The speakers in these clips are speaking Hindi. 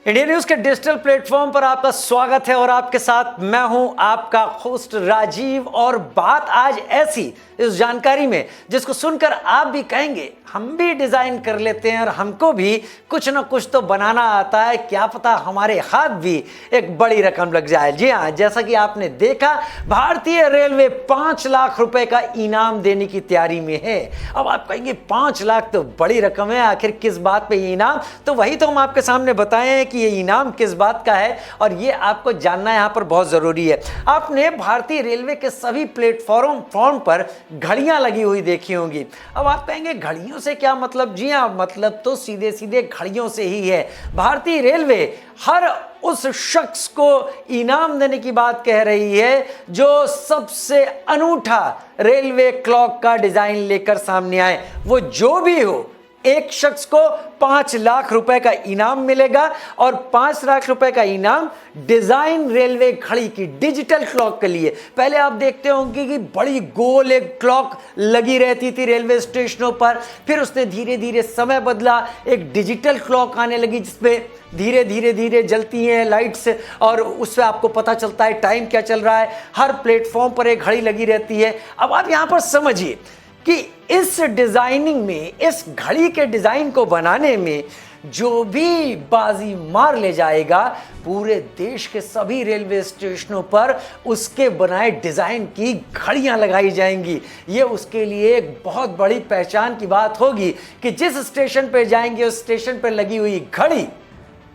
इंडिया न्यूज के डिजिटल प्लेटफॉर्म पर आपका स्वागत है और आपके साथ मैं हूं आपका होस्ट राजीव। और बात आज ऐसी इस जानकारी में जिसको सुनकर आप भी कहेंगे हम भी डिजाइन कर लेते हैं और हमको भी कुछ ना कुछ तो बनाना आता है, क्या पता हमारे हाथ भी एक बड़ी रकम लग जाए। जी हाँ, जैसा कि आपने देखा भारतीय रेलवे 5 लाख रुपए का इनाम देने की तैयारी में है। अब आप कहेंगे 5 लाख तो बड़ी रकम है, आखिर किस बात पे ये इनाम? तो वही तो हम आपके सामने बताए हैं कि ये इनाम किस बात का है और ये आपको जानना यहाँ पर बहुत जरूरी है। आपने भारतीय रेलवे के सभी प्लेटफॉर्म पर घड़ियां लगी हुई देखी होंगी। अब आप कहेंगे घड़ियों से क्या मतलब? जी हाँ, मतलब तो सीधे सीधे घड़ियों से ही है। भारतीय रेलवे हर उस शख्स को इनाम देने की बात कह रही है जो सबसे अनूठा रेलवे क्लॉक का डिजाइन लेकर सामने आए। वो जो भी हो, एक शख्स को 5 लाख रुपए का इनाम मिलेगा और 5 लाख रुपए का इनाम डिजाइन रेलवे घड़ी की डिजिटल क्लॉक के लिए। पहले आप देखते होंगे कि बड़ी गोल एक क्लॉक लगी रहती थी रेलवे स्टेशनों पर, फिर उसने धीरे धीरे समय बदला, एक डिजिटल क्लॉक आने लगी जिसमें धीरे धीरे जलती हैं लाइट्स और उससे आपको पता चलता है टाइम क्या चल रहा है। हर प्लेटफॉर्म पर एक घड़ी लगी रहती है। अब आप यहां पर समझिए कि इस डिजाइनिंग में, इस घड़ी के डिजाइन को बनाने में जो भी बाजी मार ले जाएगा, पूरे देश के सभी रेलवे स्टेशनों पर उसके बनाए डिजाइन की घड़ियां लगाई जाएंगी। ये उसके लिए एक बहुत बड़ी पहचान की बात होगी कि जिस स्टेशन पर जाएंगे उस स्टेशन पर लगी हुई घड़ी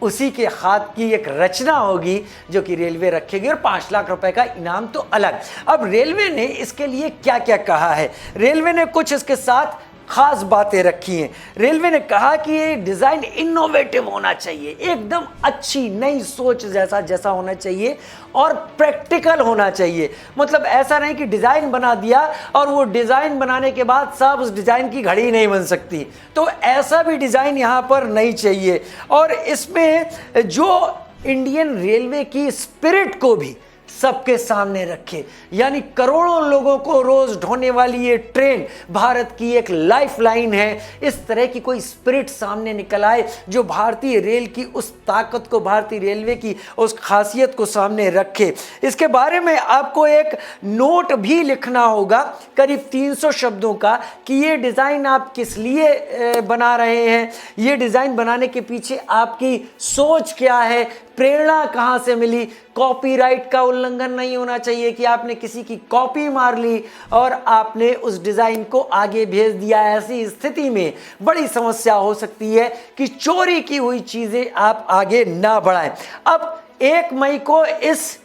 उसी के हाथ की एक रचना होगी जो कि रेलवे रखेगी। और 5 लाख रुपए का इनाम तो अलग। अब रेलवे ने इसके लिए क्या क्या कहा है? रेलवे ने कुछ इसके साथ खास बातें रखी हैं। रेलवे ने कहा कि ये डिजाइन इनोवेटिव होना चाहिए, एकदम अच्छी नई सोच जैसा होना चाहिए और प्रैक्टिकल होना चाहिए। मतलब ऐसा नहीं कि डिजाइन बना दिया और वो डिजाइन बनाने के बाद साहब उस डिजाइन की घड़ी नहीं बन सकती, तो ऐसा भी डिजाइन यहाँ पर नहीं चाहिए। और इसमें जो इंडियन रेलवे की स्पिरिट को भी सबके सामने रखे, यानी करोड़ों लोगों को रोज ढोने वाली ये ट्रेन भारत की एक लाइफलाइन है। इस तरह की कोई स्पिरिट सामने निकल आए जो भारतीय रेल की उस ताकत को, भारतीय रेलवे की उस खासियत को सामने रखे। इसके बारे में आपको एक नोट भी लिखना होगा करीब 300 शब्दों का कि ये डिजाइन आप किस लिए बना रहे हैं, ये डिजाइन बनाने के पीछे आपकी सोच क्या है, प्रेरणा कहां से मिली। कॉपीराइट का उल्लंघन नहीं होना चाहिए कि आपने किसी की कॉपी मार ली और आपने उस डिजाइन को आगे भेज दिया। ऐसी स्थिति में बड़ी समस्या हो सकती है कि चोरी की हुई चीजें आप आगे ना बढ़ाएं। अब 1 मई को इस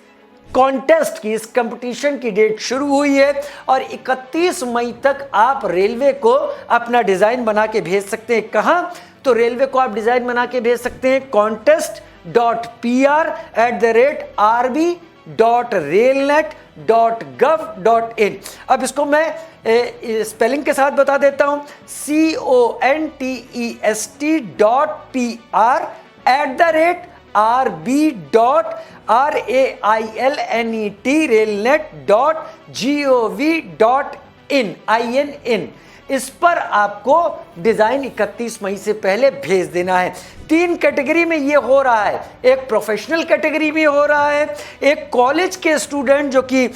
कॉन्टेस्ट की, इस कंपटीशन की डेट शुरू हुई है और 31 मई तक आप रेलवे को अपना डिजाइन बना के भेज सकते हैं। कहां? तो रेलवे को आप डिजाइन बना के भेज सकते हैं contest.pr@railnet.gov.in। अब इसको मैं स्पेलिंग के साथ बता देता हूं, contest.pr@railnet.gov.in। इस पर आपको डिजाइन 31 मई से पहले भेज देना है। 3 कैटेगरी में ये हो रहा है, एक प्रोफेशनल कैटेगरी में हो रहा है, एक कॉलेज के स्टूडेंट जो कि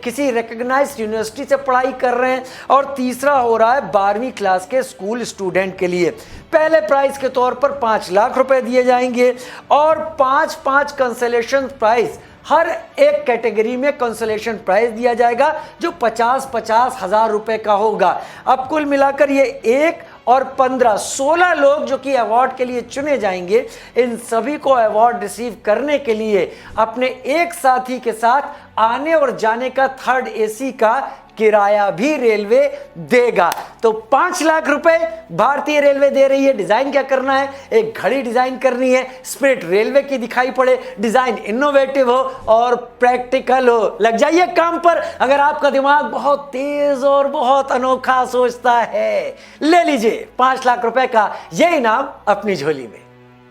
किसी रिकॉग्नाइज्ड यूनिवर्सिटी से पढ़ाई कर रहे हैं, और तीसरा हो रहा है 12वीं क्लास के स्कूल स्टूडेंट के लिए। पहले प्राइज के तौर पर 5 लाख रुपए दिए जाएंगे और 5-5 कंसोलेशन प्राइज हर एक कैटेगरी में कंसोलेशन प्राइज दिया जाएगा जो 50-50 हजार रुपए का होगा। अब कुल मिलाकर ये 1 और 15 16 लोग जो कि अवार्ड के लिए चुने जाएंगे। इन सभी को अवार्ड रिसीव करने के लिए अपने एक साथी के साथ आने और जाने का 3rd AC का किराया भी रेलवे देगा। तो 5 लाख रुपए भारतीय रेलवे दे रही है। डिजाइन क्या करना है? एक घड़ी डिजाइन करनी है, स्पिरिट रेलवे की दिखाई पड़े, डिजाइन इनोवेटिव हो और प्रैक्टिकल हो। लग जाइए काम पर। अगर आपका दिमाग बहुत तेज और बहुत अनोखा सोचता है, ले लीजिए 5 लाख रुपए का ये इनाम अपनी झोली में।